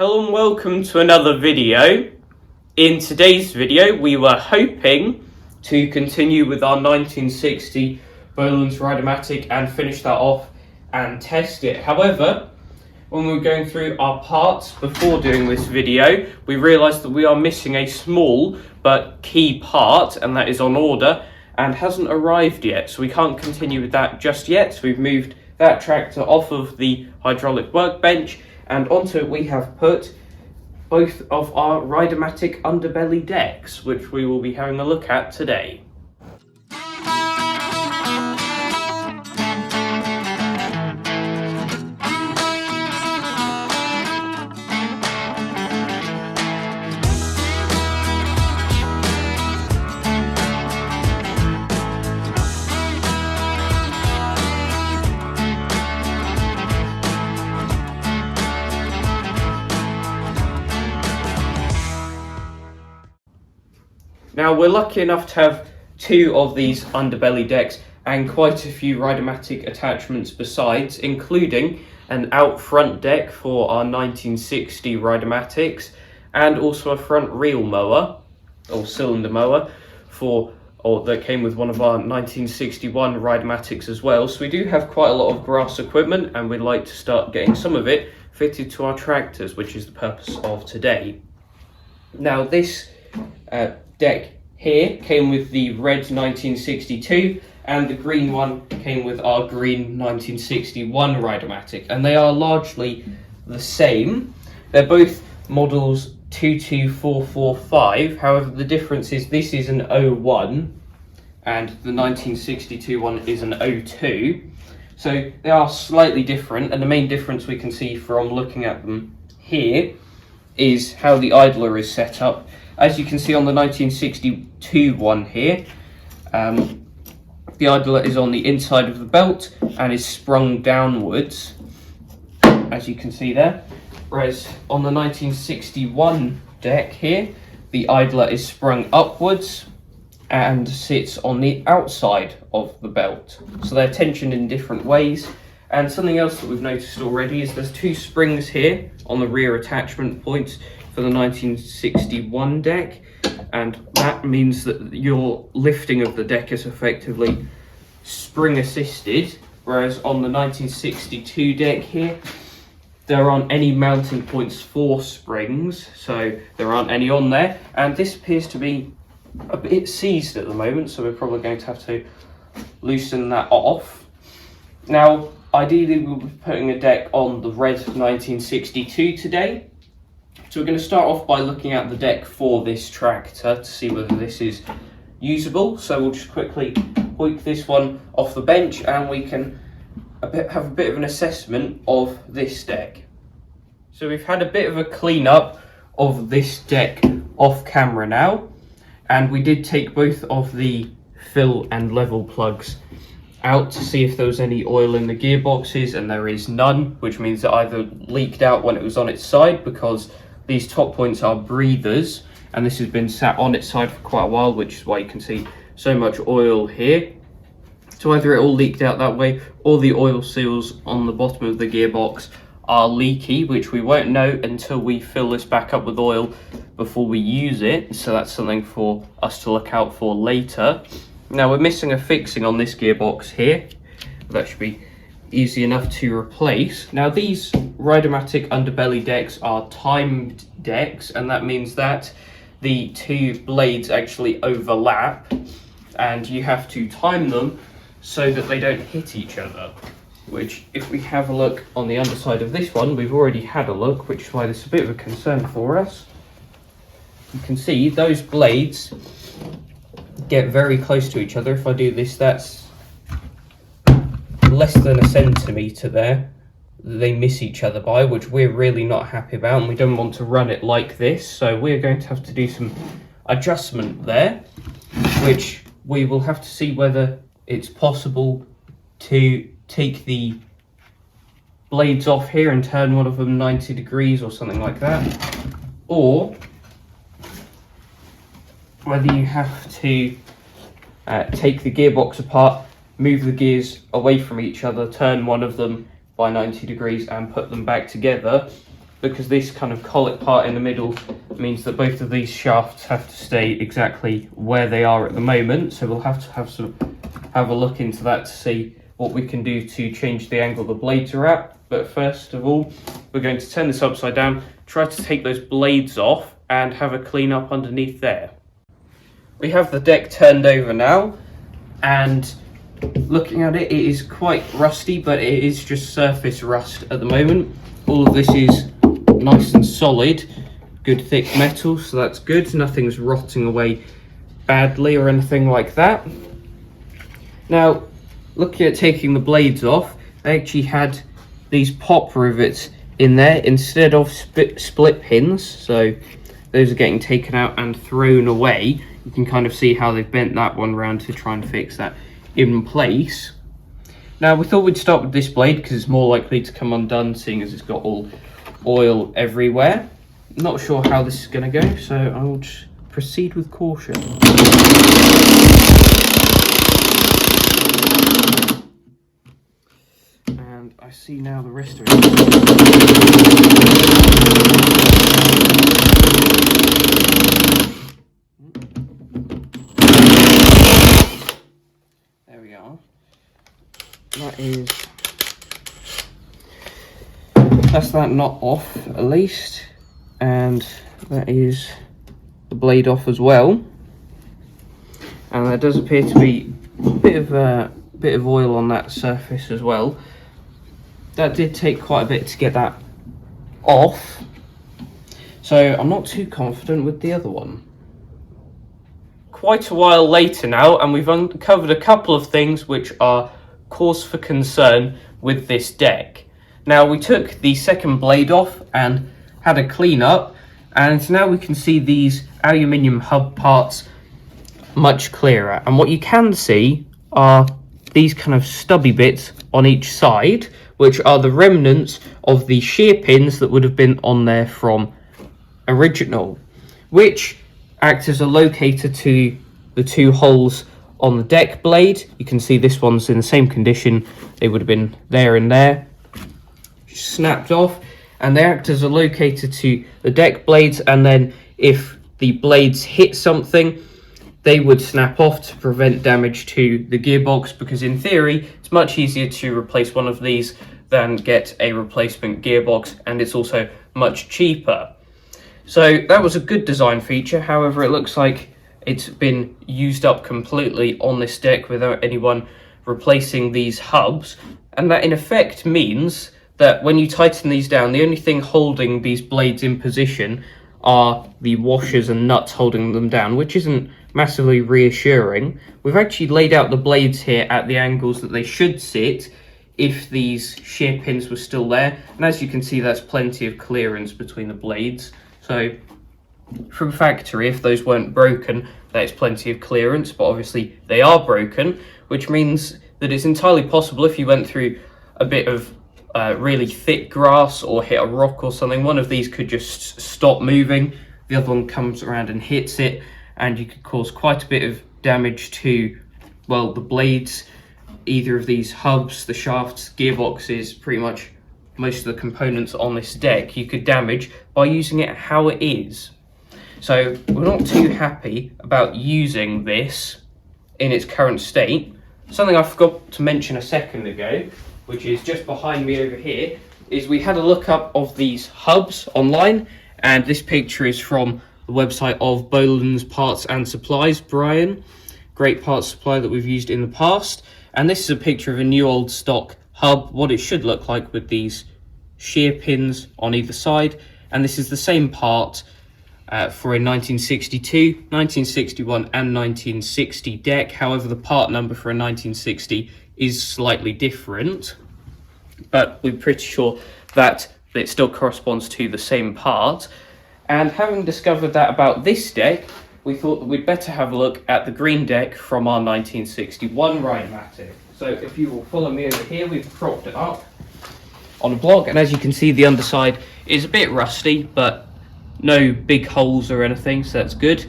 Hello and welcome to another video. In today's video we were hoping to continue with our 1960 Bolens Rideamatic and finish that off and test it. However, when we were going through our parts before doing this video, we realised that we are missing a small but key part, and that is on order and hasn't arrived yet, so we can't continue with that just yet. So we've moved that tractor off of the hydraulic workbench, and onto it we have put both of our Ride-a-matic underbelly decks, which we will be having a look at today. Now, we're lucky enough to have two of these underbelly decks and quite a few Ride-a-matic attachments besides, including an out front deck for our 1960 Ride-a-matics and also a front reel mower or cylinder mower that came with one of our 1961 Ride-a-matics as well. So we do have quite a lot of grass equipment, and we'd like to start getting some of it fitted to our tractors, which is the purpose of today. Now, this deck here came with the red 1962, and the green one came with our green 1961 Ride-a-matic, and they are largely the same. They're both models 22445, however the difference is this is an 01 and the 1962 one is an 02. So they are slightly different, and the main difference we can see from looking at them here is how the idler is set up. As you can see on the 1962 one here, the idler is on the inside of the belt and is sprung downwards, as you can see there. Whereas on the 1961 deck here, the idler is sprung upwards and sits on the outside of the belt. So they're tensioned in different ways. And something else that we've noticed already is there's two springs here on the rear attachment points for the 1961 deck, and that means that your lifting of the deck is effectively spring assisted, whereas on the 1962 deck here there aren't any mounting points for springs, so there aren't any on there, and this appears to be a bit seized at the moment, so we're probably going to have to loosen that off. Now, ideally we'll be putting a deck on the red 1962 today. So we're going to start off by looking at the deck for this tractor to see whether this is usable. So we'll just quickly hoik this one off the bench, and we can have a bit of an assessment of this deck. So we've had a bit of a clean up of this deck off camera now, and we did take both of the fill and level plugs out to see if there was any oil in the gearboxes, and there is none, which means it either leaked out when it was on its side, because these top points are breathers, and this has been sat on its side for quite a while, which is why you can see so much oil here. So either it all leaked out that way, or the oil seals on the bottom of the gearbox are leaky, which we won't know until we fill this back up with oil before we use it. So that's something for us to look out for later. Now, we're missing a fixing on this gearbox here. That should be easy enough to replace. Now, these Ride-a-matic underbelly decks are timed decks, and that means that the two blades actually overlap, and you have to time them so that they don't hit each other, which, if we have a look on the underside of this one, we've already had a look, which is why this is a bit of a concern for us. You can see those blades get very close to each other. If I do this, that's less than a centimetre there. They miss each other by, which we're really not happy about, and we don't want to run it like this, so we're going to have to do some adjustment there, which we will have to see whether it's possible to take the blades off here and turn one of them 90 degrees or something like that, or whether you have to take the gearbox apart, move the gears away from each other, turn one of them by 90 degrees and put them back together, because this kind of collet part in the middle means that both of these shafts have to stay exactly where they are at the moment. So we'll have to have a look into that to see what we can do to change the angle the blades are at. But first of all, we're going to turn this upside down, try to take those blades off and have a clean up underneath there. We have the deck turned over now, and looking at it, it is quite rusty, but it is just surface rust at the moment. All of this is nice and solid, good thick metal, so that's good. Nothing's rotting away badly or anything like that. Now, looking at taking the blades off, I actually had these pop rivets in there instead of split pins, so those are getting taken out and thrown away. You can kind of see how they've bent that one round to try and fix that in place. Now, we thought we'd start with this blade because it's more likely to come undone, seeing as it's got all oil everywhere. Not sure how this is going to go, so I'll just proceed with caution. And I see now the rest of it. There we are. That's that knot off at least, and that is the blade off as well. And there does appear to be a bit of oil on that surface as well. That did take quite a bit to get that off, so I'm not too confident with the other one. Quite a while later now, and we've uncovered a couple of things which are cause for concern with this deck. Now, we took the second blade off and had a clean up, and now we can see these aluminium hub parts much clearer. And what you can see are these kind of stubby bits on each side, which are the remnants of the shear pins that would have been on there from original, which act as a locator to the two holes on the deck blade. You can see this one's in the same condition. They would have been there and there, snapped off, and they act as a locator to the deck blades. And then if the blades hit something, they would snap off to prevent damage to the gearbox, because in theory it's much easier to replace one of these than get a replacement gearbox, and it's also much cheaper. So that was a good design feature. However, it looks like it's been used up completely on this deck without anyone replacing these hubs, and that in effect means that when you tighten these down, the only thing holding these blades in position are the washers and nuts holding them down, which isn't massively reassuring. We've actually laid out the blades here at the angles that they should sit if these shear pins were still there, and as you can see, that's plenty of clearance between the blades. So from factory, if those weren't broken, there's plenty of clearance, but obviously they are broken, which means that it's entirely possible if you went through a bit of really thick grass or hit a rock or something, one of these could just stop moving, the other one comes around and hits it, and you could cause quite a bit of damage to, well, the blades, either of these hubs, the shafts, gearboxes, pretty much most of the components on this deck you could damage by using it how it is. So we're not too happy about using this in its current state. Something I forgot to mention a second ago, which is just behind me over here, is we had a look up of these hubs online, and this picture is from the website of Bolens Parts and Supplies, Brian. Great parts supply that we've used in the past. And this is a picture of a new old stock hub, what it should look like with these shear pins on either side. And this is the same part for a 1962, 1961 and 1960 deck. However, the part number for a 1960 is slightly different, but we're pretty sure that it still corresponds to the same part. And having discovered that about this deck, we thought that we'd better have a look at the green deck from our 1961 Ride-a-matic. So if you will follow me over here, we've propped it up on a block, and as you can see, the underside is a bit rusty, but no big holes or anything, so that's good.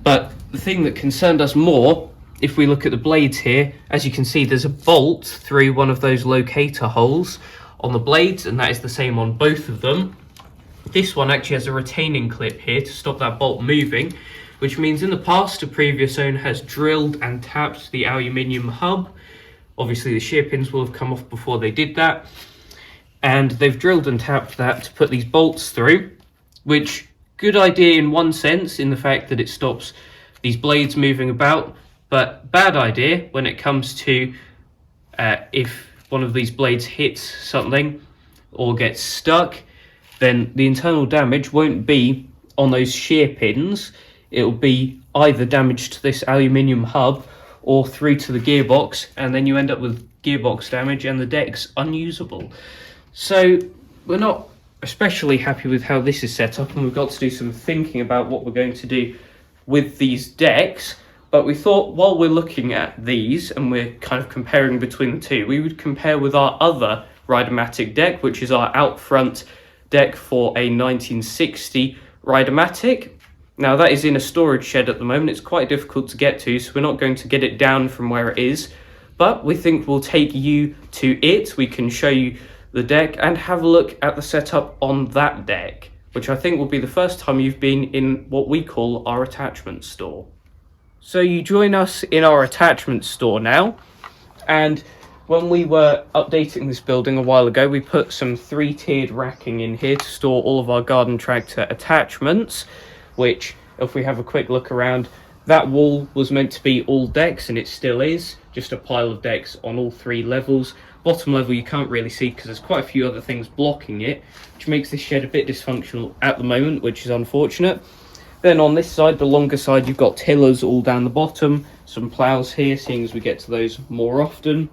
But the thing that concerned us more, if we look at the blades here, as you can see, there's a bolt through one of those locator holes on the blades, and that is the same on both of them. This one actually has a retaining clip here to stop that bolt moving, which means in the past a previous owner has drilled and tapped the aluminium hub. Obviously the shear pins will have come off before they did that, and they've drilled and tapped that to put these bolts through, which, good idea in one sense, in the fact that it stops these blades moving about, but bad idea when it comes to if one of these blades hits something or gets stuck, then the internal damage won't be on those shear pins. It'll be either damage to this aluminium hub or through to the gearbox, and then you end up with gearbox damage and the deck's unusable. So we're not especially happy with how this is set up, and we've got to do some thinking about what we're going to do with these decks. But we thought, while we're looking at these and we're kind of comparing between the two, we would compare with our other Ride-a-matic deck, which is our out front deck for a 1960 Ride-a-matic. Now that is in a storage shed at the moment. It's quite difficult to get to, so we're not going to get it down from where it is, but we think we'll take you to it. We can show you the deck and have a look at the setup on that deck, which I think will be the first time you've been in what we call our attachment store. So you join us in our attachment store now, and when we were updating this building a while ago, we put some 3-tiered racking in here to store all of our garden tractor attachments, which, if we have a quick look around, that wall was meant to be all decks, and it still is, just a pile of decks on all 3 levels. Bottom level you can't really see because there's quite a few other things blocking it, which makes this shed a bit dysfunctional at the moment, which is unfortunate. Then on this side, the longer side, you've got tillers all down the bottom, some ploughs here, seeing as we get to those more often.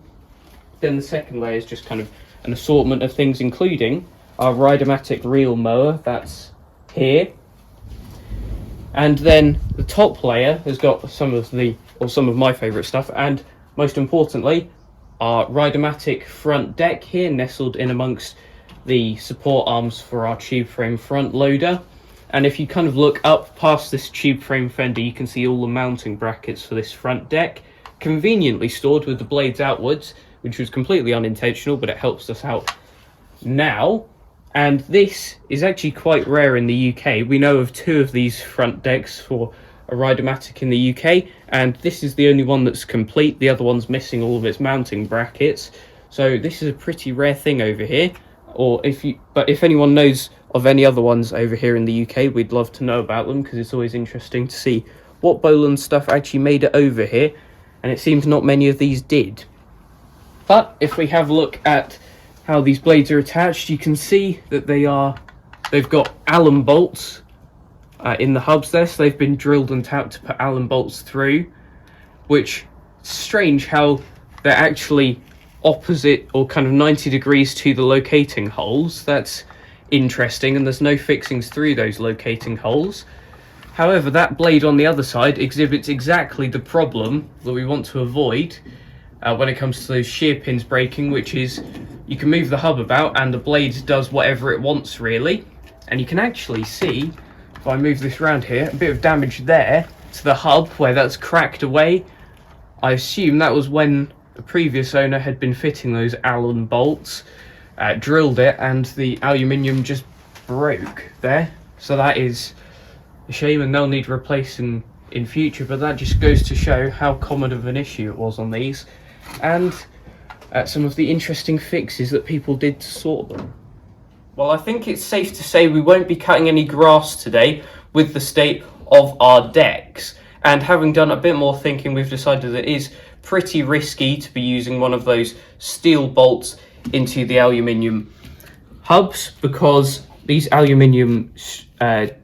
Then the second layer is just kind of an assortment of things, including our Ride-a-matic reel mower, that's here. And then the top layer has got some of my favourite stuff, and most importantly, our Ride-a-matic front deck here, nestled in amongst the support arms for our tube frame front loader. And if you kind of look up past this tube frame fender, you can see all the mounting brackets for this front deck, conveniently stored with the blades outwards, which was completely unintentional, but it helps us out now. And this is actually quite rare in the UK. We know of 2 of these front decks for a Ride-a-matic in the UK, and this is the only one that's complete. The other one's missing all of its mounting brackets. So this is a pretty rare thing over here. But if anyone knows of any other ones over here in the UK, we'd love to know about them, because it's always interesting to see what Bolens stuff actually made it over here, and it seems not many of these did. But if we have a look at how these blades are attached, you can see that they've got Allen bolts in the hubs there, so they've been drilled and tapped to put Allen bolts through, which is strange how they're actually opposite or kind of 90 degrees to the locating holes. That's interesting, and there's no fixings through those locating holes. However, that blade on the other side exhibits exactly the problem that we want to avoid when it comes to those shear pins breaking, which is you can move the hub about and the blade does whatever it wants, really. And you can actually see, if I move this around here, a bit of damage there to the hub where that's cracked away. I assume that was when the previous owner had been fitting those Allen bolts, drilled it, and the aluminium just broke there. So that is a shame, and they'll need replacing in future, but that just goes to show how common of an issue it was on these, and some of the interesting fixes that people did to sort them. Well, I think it's safe to say we won't be cutting any grass today with the state of our decks, and having done a bit more thinking, we've decided that it is pretty risky to be using one of those steel bolts into the aluminium hubs, because these aluminium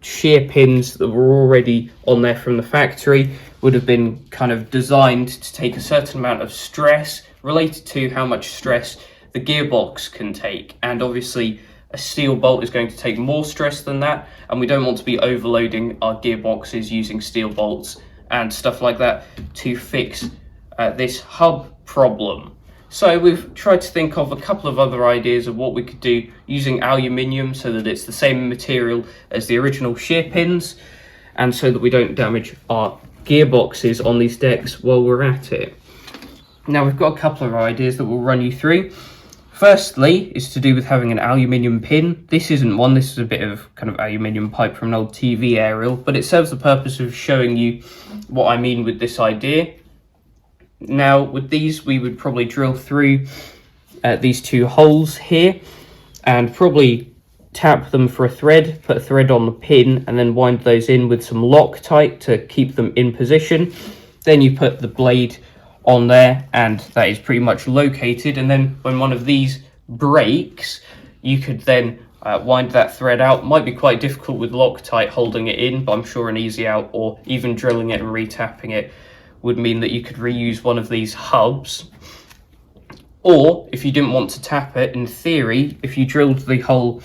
shear pins that were already on there from the factory would have been kind of designed to take a certain amount of stress related to how much stress the gearbox can take, and obviously a steel bolt is going to take more stress than that, and we don't want to be overloading our gearboxes using steel bolts and stuff like that to fix this hub problem. So we've tried to think of a couple of other ideas of what we could do using aluminium so that it's the same material as the original shear pins, and so that we don't damage our gearboxes on these decks while we're at it. Now we've got a couple of ideas that we'll run you through. Firstly, is to do with having an aluminium pin. This isn't one, this is a bit of kind of aluminium pipe from an old TV aerial, but it serves the purpose of showing you what I mean with this idea. Now, with these, we would probably drill through these two holes here and probably tap them for a thread, put a thread on the pin, and then wind those in with some Loctite to keep them in position. Then you put the blade on there, and that is pretty much located. And then when one of these breaks, you could then wind that thread out. Might be quite difficult with Loctite holding it in, but I'm sure an easy out, or even drilling it and retapping it, would mean that you could reuse one of these hubs. Or if you didn't want to tap it, in theory, if you drilled the hole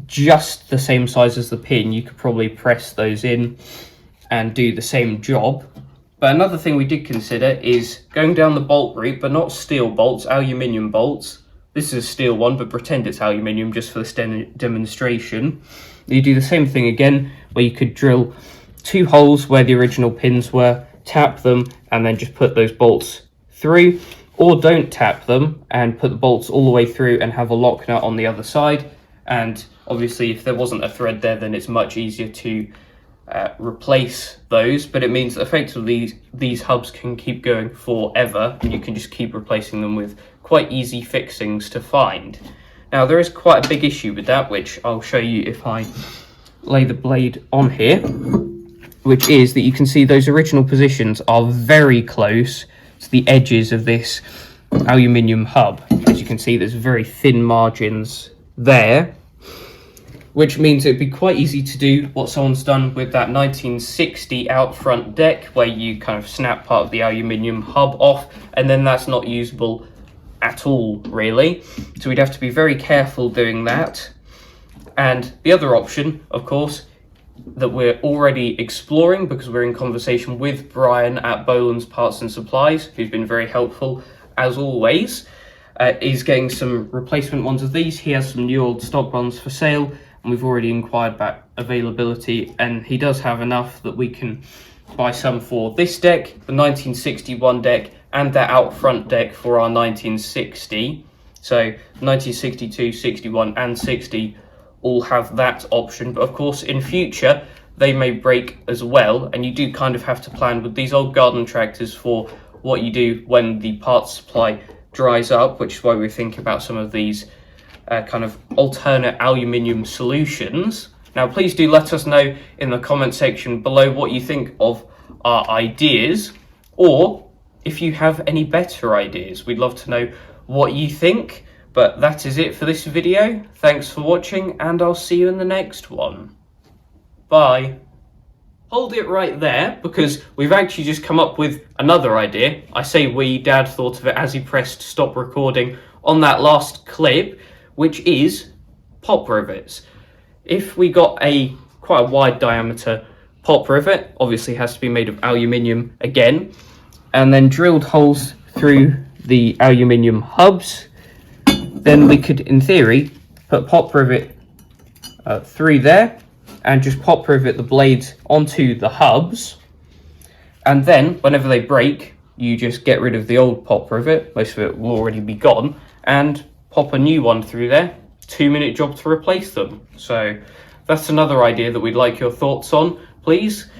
just the same size as the pin, you could probably press those in and do the same job. But another thing we did consider is going down the bolt route, but not steel bolts, aluminium bolts. This is a steel one, but pretend it's aluminium just for this demonstration. You do the same thing again, where you could drill two holes where the original pins were, tap them, and then just put those bolts through. Or don't tap them and put the bolts all the way through and have a lock nut on the other side. And obviously, if there wasn't a thread there, then it's much easier to replace those, but it means that effectively these hubs can keep going forever, and you can just keep replacing them with quite easy fixings to find. Now, there is quite a big issue with that, which I'll show you if I lay the blade on here, which is that you can see those original positions are very close to the edges of this aluminium hub. As you can see, there's very thin margins there, which means it'd be quite easy to do what someone's done with that 1960 out front deck, where you kind of snap part of the aluminium hub off, and then that's not usable at all, really. So we'd have to be very careful doing that. And the other option, of course, that we're already exploring, because we're in conversation with Brian at Bolens Parts and Supplies, who's been very helpful as always, is getting some replacement ones of these. He has some new old stock ones for sale, and we've already inquired about availability, and he does have enough that we can buy some for this deck, the 1961 deck, and that out front deck for our 1960. So 1962, 61 and 60 all have that option, but of course in future they may break as well, and you do kind of have to plan with these old garden tractors for what you do when the parts supply dries up, which is why we think about some of these kind of alternate aluminium solutions. Now, please do let us know in the comment section below what you think of our ideas, or if you have any better ideas. We'd love to know what you think. But that is it for this video. Thanks for watching, and I'll see you in the next one. Bye. Hold it right there, because we've actually just come up with another idea. I say we, Dad thought of it as he pressed stop recording on that last clip, which is pop rivets. If we got quite a wide diameter pop rivet, obviously has to be made of aluminium again, and then drilled holes through the aluminium hubs, then we could, in theory, put pop rivet through there and just pop rivet the blades onto the hubs, and then whenever they break, you just get rid of the old pop rivet, most of it will already be gone, and pop a new one through there. 2-minute job to replace them. So that's another idea that we'd like your thoughts on, please.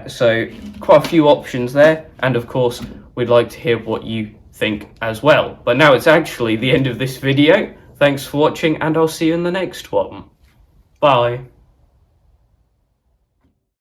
So quite a few options there, and of course we'd like to hear what you think as well. But now it's actually the end of this video. Thanks for watching, and I'll see you in the next one. Bye.